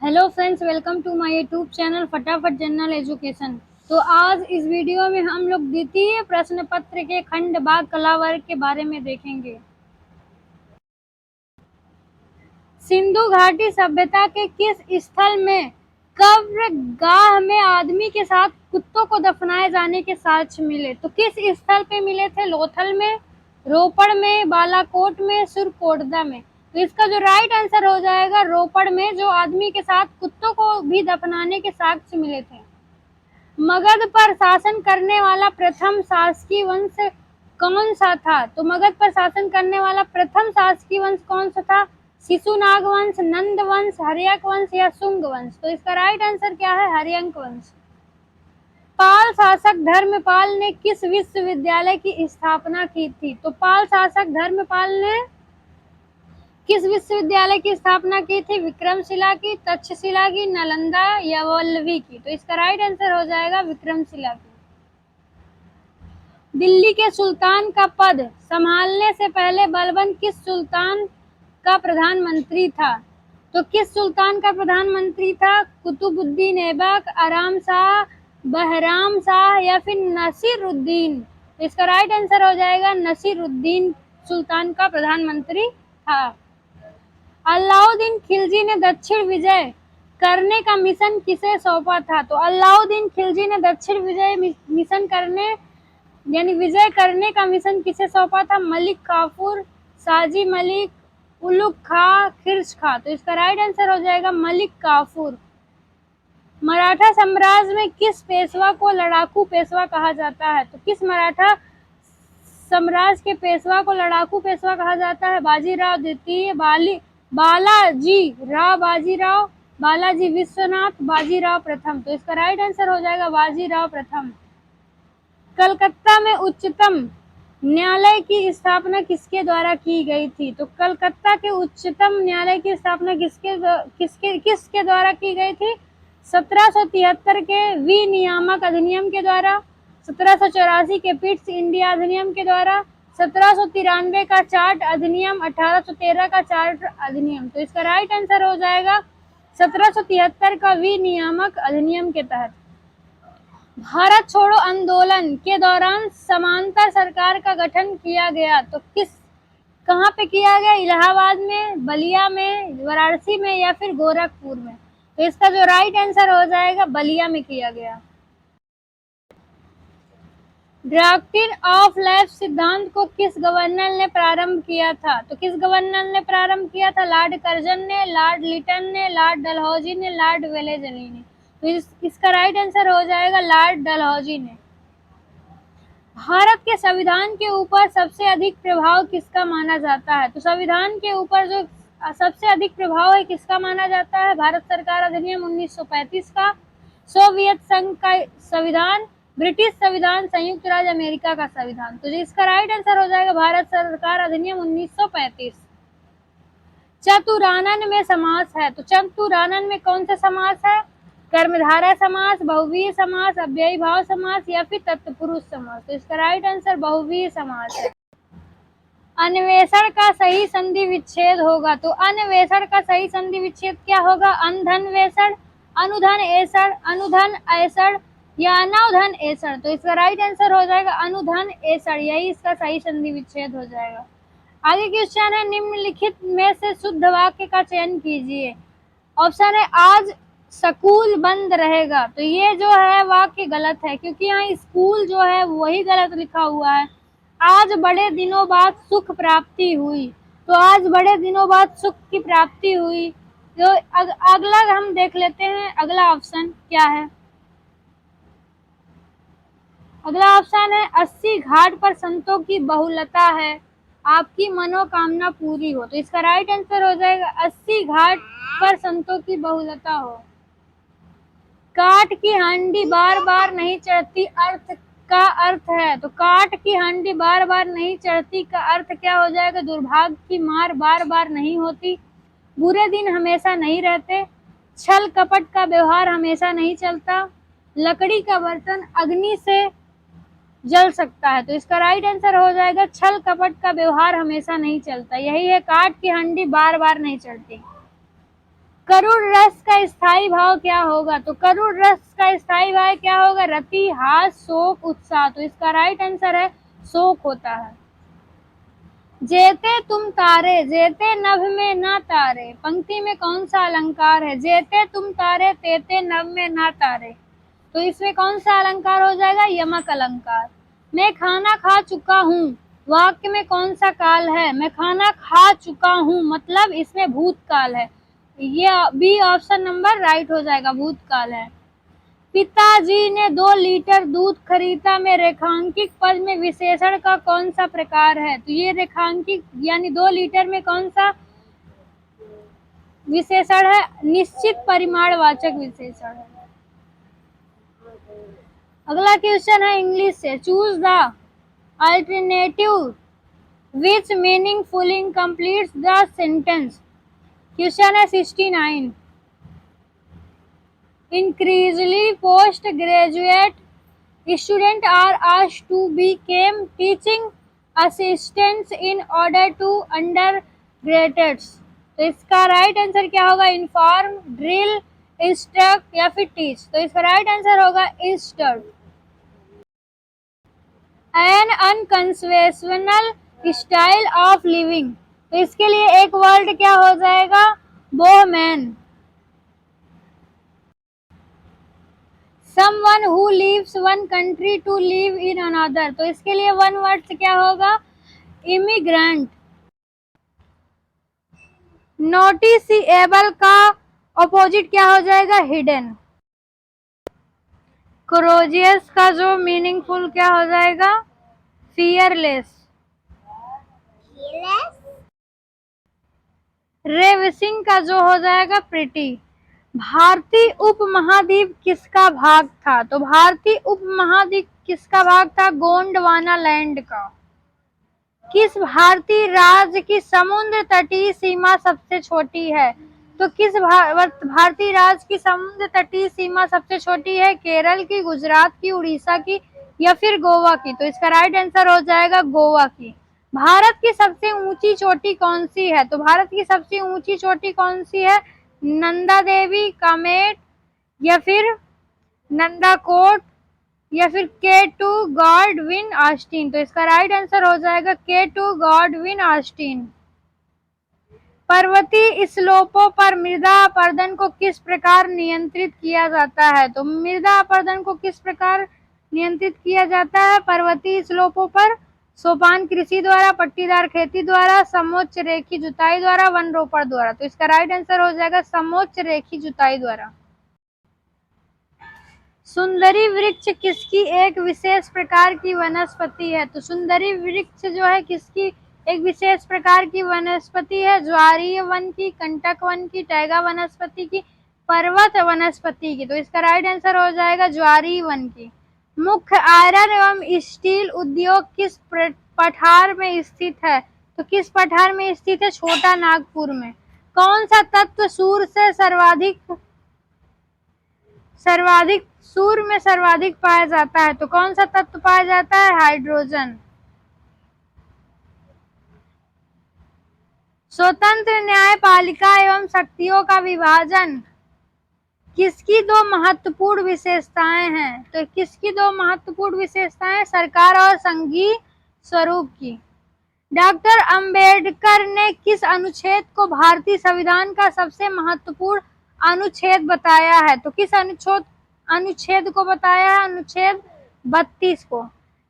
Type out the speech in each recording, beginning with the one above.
Hello friends, welcome to my YouTube channel फटाफट general education. तो आज इस वीडियो में हम लोग द्वितीय प्रश्न पत्र के खंड भाग कला वर्ग के बारे में देखेंगे। सिंधु घाटी सभ्यता के किस स्थल में कब्रगाह में आदमी के साथ कुत्तों को दफनाए जाने के साक्ष्य मिले? तो किस स्थल पे मिले थे? लोथल में, रोपड़ में, बालाकोट में, सुरकोटदा में। तो इसका जो राइट आंसर हो जाएगा रोपड़ में, जो आदमी के साथ कुत्तों को भी दफनाने के साक्ष्य मिले थे। मगध पर शासन करने वाला प्रथम शासकीय वंश कौन सा था? तो मगध पर शासन करने वाला प्रथम शासकीय वंश कौन सा था? शिशुनाग वंश, नंद वंश, हर्यक वंश या शुंग वंश। तो इसका राइट आंसर क्या है? हर्यक वंश। पाल शासक धर्मपाल ने किस विश्वविद्यालय की स्थापना की थी? तो पाल शासक धर्मपाल ने किस विश्वविद्यालय की स्थापना की थी? विक्रमशिला की, तक्षशिला की, नालंदा या वल्लभी की। तो इसका राइट आंसर हो जाएगा विक्रमशिला की। दिल्ली के सुल्तान का पद संभालने से पहले बलबन किस सुल्तान का प्रधानमंत्री था? तो किस सुल्तान का प्रधानमंत्री था? कुतुबुद्दीन ऐबक, आराम शाह, बहराम शाह या फिर नसीरुद्दीन। इसका राइट आंसर हो जाएगा नसीरुद्दीन सुल्तान का प्रधानमंत्री था। अलाउद्दीन खिलजी ने दक्षिण विजय करने का मिशन किसे सौंपा था? तो अलाउद्दीन खिलजी ने दक्षिण विजय मिशन करने यानी विजय करने का मिशन किसे सौंपा था? मलिक काफूर, साजी मलिक, उलुग खा, खिर्ज खा। तो इसका राइट आंसर हो जाएगा मलिक काफूर। मराठा साम्राज्य में किस पेशवा को लड़ाकू पेशवा कहा जाता है? तो किस मराठा साम्राज्य के पेशवा को लड़ाकू पेशवा कहा जाता है? बाजीराव द्वितीय, बाजीराव, बालाजी विश्वनाथ, बाजीराव प्रथम। तो इसका राइट आंसर हो जाएगा बाजीराव प्रथम। कलकत्ता में उच्चतम न्यायालय की स्थापना किसके द्वारा की गई थी? तो कलकत्ता के उच्चतम न्यायालय की स्थापना किसके द्वारा की गई थी? 1773 के विनियामक अधिनियम के द्वारा, 1784 के पिट्स इंडिया अधिनियम के द्वारा, 1793 का चार्ट अधिनियम, 1813 का चार्ट अधिनियम। तो इसका राइट आंसर हो जाएगा 1773 का विनियामक अधिनियम के तहत। भारत छोड़ो आंदोलन के दौरान समांतर सरकार का गठन किया गया। तो कहाँ पे किया गया? इलाहाबाद में, बलिया में, वाराणसी में या फिर गोरखपुर में। तो इसका जो राइट आंसर हो जाएगा बलिया में किया गया। डॉक्ट्रिन ऑफ लाइफ सिद्धांत को किस गवर्नर ने प्रारंभ किया था? तो किस गवर्नर ने प्रारंभ किया था? लॉर्ड कर्जन ने, लॉर्ड लिटन ने, लॉर्ड डलहौजी ने, लॉर्ड वेलेस्ली ने। तो इसका राइट आंसर हो जाएगा लॉर्ड डलहौजी ने। भारत के संविधान के ऊपर सबसे अधिक प्रभाव किसका माना जाता है? तो संविधान के ऊपर जो सबसे अधिक प्रभाव है किसका माना जाता है? भारत सरकार अधिनियम 1935 का, सोवियत संघ का संविधान, ब्रिटिश संविधान, संयुक्त राज्य अमेरिका का संविधान। तो इसका राइट आंसर हो जाएगा भारत सरकार अधिनियम 1935। चतुरानन में समास है, तो चतुरानन में कौन सा समास है? कर्मधारय समास, बहुव्रीहि समास, अव्ययी भाव समास या फिर तत्पुरुष समास। तो इसका राइट आंसर बहुव्रीहि समास है। अन्वेषण का सही संधि विच्छेद होगा, तो अन्वेषण का सही संधि विच्छेद क्या होगा? अनधनवेषण, अनुधन ऐसण, अनुधन ऐसण या अनवधन ऐसण। तो इसका राइट आंसर हो जाएगा अनुधन ऐसण, यही इसका सही संधि विच्छेद हो जाएगा। आगे क्वेश्चन है, निम्नलिखित में से शुद्ध वाक्य का चयन कीजिए। ऑप्शन है आज स्कूल बंद रहेगा। तो ये जो है वाक्य गलत है, क्योंकि यहाँ स्कूल जो है वही गलत लिखा हुआ है। आज बड़े दिनों बाद सुख प्राप्ति हुई, तो आज बड़े दिनों बाद सुख की प्राप्ति हुई। तो अगला हम देख लेते हैं, अगला ऑप्शन क्या है। अगला ऑप्शन है 80 घाट पर संतों की बहुलता है, आपकी मनोकामना पूरी हो। तो इसका राइट आंसर हो जाएगा 80 घाट पर संतों की बहुलता हो। काठ की हांडी बार बार नहीं चढ़ती अर्थ का अर्थ है, तो काठ की हांडी बार बार नहीं चढ़ती का अर्थ क्या हो जाएगा? दुर्भाग्य की मार बार बार नहीं होती, बुरे दिन हमेशा नहीं रहते, छल कपट का व्यवहार हमेशा नहीं चलता, लकड़ी का बर्तन अग्नि से जल सकता है। तो इसका राइट आंसर हो जाएगा छल कपट का व्यवहार हमेशा नहीं चलता, यही है काठ की हांडी बार बार नहीं चढ़ती। करुण रस का स्थायी भाव क्या होगा? तो करुण रस का स्थायी भाव क्या होगा? रति, हास, शोक, उत्साह। तो इसका राइट आंसर है शोक होता है। जेते तुम तारे, जेते नभ में ना तारे, पंक्ति में कौन सा अलंकार है? जेते तुम तारे, तेते नभ में ना तारे। तो इसमें कौन सा अलंकार हो जाएगा? यमक अलंकार। मैं खाना खा चुका हूँ, वाक्य में कौन सा काल है? मैं खाना खा चुका हूँ मतलब इसमें भूतकाल है। ये बी ऑप्शन नंबर राइट हो जाएगा, भूतकाल है। पिताजी ने 2 लीटर दूध खरीदा में रेखांकित पद में विशेषण का कौन सा प्रकार है? तो ये रेखांकित यानी 2 लीटर में कौन सा विशेषण है? निश्चित परिमाणवाचक विशेषण है। अगला क्वेश्चन है इंग्लिश से। Choose the alternative which meaningfully completes the sentence. Question है 69। Increasingly postgraduate students are asked to become teaching assistants in order to undergraduates। तो इसका राइट आंसर क्या होगा? इन्फॉर्म, ड्रिल, इंस्ट्रक्ट या फिर टीच। तो इसका राइट आंसर होगा instruct. An unconventional style of living. तो इसके लिए एक वर्ड क्या हो जाएगा? बोहमैन। Someone who leaves one country to live in another। तो इसके लिए वन वर्ड से क्या होगा? इमिग्रेंट। नोटिसेबल का अपोजिट क्या हो जाएगा? हिडन। कोरोजियस का जो मीनिंगफुल क्या हो जाएगा? फियरलेस। रेविसिंग का जो हो जाएगा? प्रिटी। भारतीय उपमहाद्वीप किसका भाग था? तो भारतीय उपमहाद्वीप किसका भाग था? गोंडवाना लैंड का। किस भारतीय राज्य की समुद्र तटीय सीमा सबसे छोटी है? तो किस भारतीय राज्य की समुद्र तटीय सीमा सबसे छोटी है? केरल की, गुजरात की, उड़ीसा की या फिर गोवा की। तो इसका राइट आंसर हो जाएगा गोवा की। भारत की सबसे ऊंची चोटी कौन सी है? तो भारत की सबसे ऊंची चोटी कौन सी है? नंदा देवी, कामेट या फिर नंदाकोट या फिर K2 गॉडविन ऑस्टिन। तो इसका राइट आंसर हो जाएगा K2 गॉडविन ऑस्टिन। पर्वतीय स्लोपों पर मृदा अपरदन को किस प्रकार नियंत्रित किया जाता है? तो मृदा अपरदन को किस प्रकार नियंत्रित किया जाता है पर्वतीय स्लोपों पर? सोपान कृषि द्वारा, पट्टीदार खेती द्वारा, समोच्च रेखी जुताई द्वारा, वन रोपण द्वारा। तो इसका राइट आंसर हो जाएगा समोच्च रेखी जुताई द्वारा। सुंदरी वृक्ष किसकी एक विशेष प्रकार की वनस्पति है? तो सुंदरी वृक्ष जो है किसकी एक विशेष प्रकार की वनस्पति है? ज्वारीय वन की, कंटक वन की, टैगा वनस्पति की, पर्वत वनस्पति की। तो इसका राइट आंसर हो जाएगा ज्वारीय वन की। मुख्य आयरन एवं स्टील उद्योग किस पठार में स्थित है? तो किस पठार में स्थित है? छोटा नागपुर में। कौन सा तत्व सूर्य से सूर्य में सर्वाधिक पाया जाता है? तो कौन सा तत्व पाया जाता है? हाइड्रोजन। स्वतंत्र न्यायपालिका एवं शक्तियों का विभाजन किसकी 2 महत्वपूर्ण विशेषताएं हैं? तो किसकी 2 महत्वपूर्ण विशेषताएं? सरकार और संघीय स्वरूप की। डॉक्टर अंबेडकर ने किस अनुच्छेद को भारतीय संविधान का सबसे महत्वपूर्ण अनुच्छेद बताया है? तो किस अनुच्छेद को बताया है? अनुच्छेद 32 को।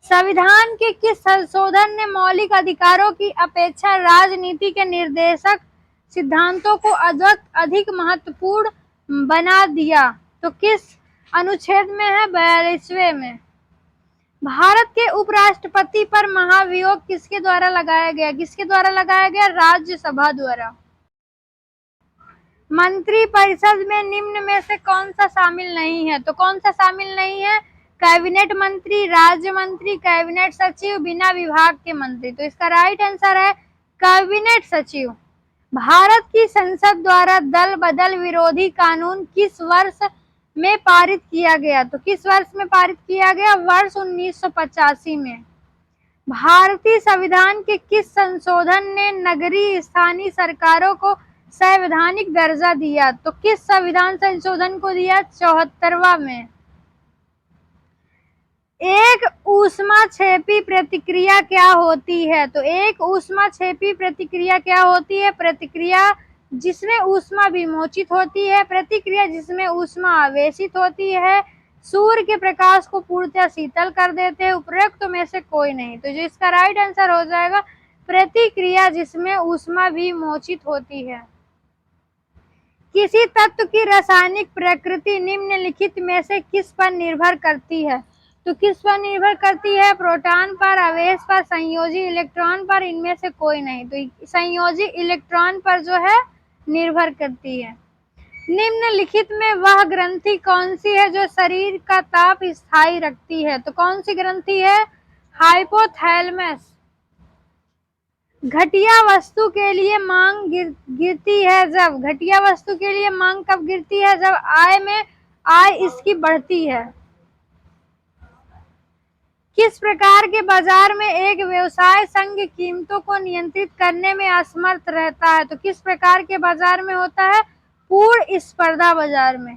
संविधान के किस संशोधन ने मौलिक अधिकारों की अपेक्षा राजनीति के निर्देशक सिद्धांतों को अधिक महत्वपूर्ण बना दिया? तो किस अनुच्छेद में है? 42वें में। भारत के उपराष्ट्रपति पर महाभियोग किसके द्वारा लगाया गया? किसके द्वारा लगाया गया? राज्यसभा द्वारा। मंत्रिपरिषद में निम्न में से कौन सा शामिल नहीं है? तो कौन सा शामिल नहीं है? कैबिनेट मंत्री, राज्य मंत्री, कैबिनेट सचिव, बिना विभाग के मंत्री। तो इसका राइट आंसर है कैबिनेट सचिव। भारत की संसद द्वारा दल बदल विरोधी कानून किस वर्ष में पारित किया गया? तो किस वर्ष में पारित किया गया? वर्ष 1985 में। भारतीय संविधान के किस संशोधन ने नगरीय स्थानीय सरकारों को संवैधानिक दर्जा दिया? तो किस संविधान संशोधन को दिया? 74वां में। एक ऊष्माक्षेपी प्रतिक्रिया क्या होती है? तो एक ऊष्माक्षेपी प्रतिक्रिया क्या होती है? प्रतिक्रिया जिसमें ऊष्मा विमोचित होती है, प्रतिक्रिया जिसमें ऊष्मा आवेशित होती है, सूर्य के प्रकाश को पूर्णतः शीतल कर देते हैं, उपरोक्त में से कोई नहीं। तो जो इसका राइट आंसर हो जाएगा प्रतिक्रिया जिसमें ऊष्मा विमोचित होती है। किसी तत्व की रासायनिक प्रकृति निम्नलिखित में से किस पर निर्भर करती है? तो किस पर निर्भर करती है? प्रोटॉन पर, आवेश पर, संयोजी इलेक्ट्रॉन पर, इनमें से कोई नहीं। तो संयोजी इलेक्ट्रॉन पर जो है निर्भर करती है। निम्नलिखित में वह ग्रंथि कौन सी है जो शरीर का ताप स्थायी रखती है? तो कौन सी ग्रंथि है? हाइपोथैलेमस। घटिया वस्तु के लिए मांग गिरती है जब, घटिया वस्तु के लिए मांग कब गिरती है? जब आय इसकी बढ़ती है। किस प्रकार के बाजार में एक व्यवसाय संघ कीमतों को नियंत्रित करने में असमर्थ रहता है? तो किस प्रकार के बाजार में होता है? पूर्ण स्पर्धा बाजार में।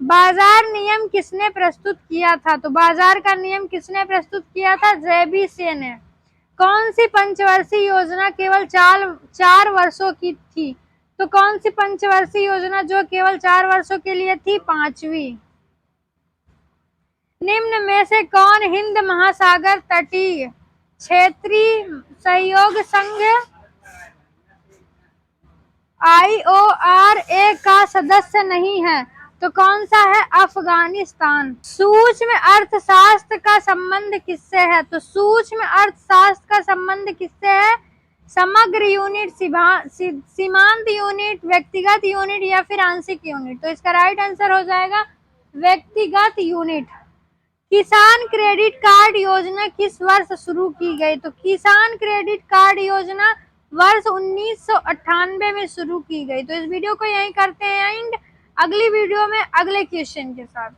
बाजार नियम किसने प्रस्तुत किया था? तो बाजार का नियम किसने प्रस्तुत किया था? जेबीसे ने। कौन सी पंचवर्षीय योजना केवल 4 वर्षों की थी? तो कौन सी पंचवर्षीय योजना जो केवल 4 वर्षों के लिए थी? 5वीं। निम्न में से कौन हिंद महासागर तटीय क्षेत्रीय सहयोग संघ IORA का सदस्य नहीं है? तो कौन सा है? अफगानिस्तान। सूक्ष्म अर्थशास्त्र का संबंध किससे है? तो सूक्ष्म अर्थशास्त्र का संबंध किससे है? समग्र यूनिट, सीमांत यूनिट, व्यक्तिगत यूनिट या फिर आंशिक यूनिट? तो इसका राइट आंसर हो जाएगा व्यक्तिगत यूनिट। किसान क्रेडिट कार्ड योजना किस वर्ष शुरू की गई? तो किसान क्रेडिट कार्ड योजना वर्ष 1998 में शुरू की गई। तो इस वीडियो को यहीं करते हैं एंड अगली वीडियो में अगले क्वेश्चन के साथ।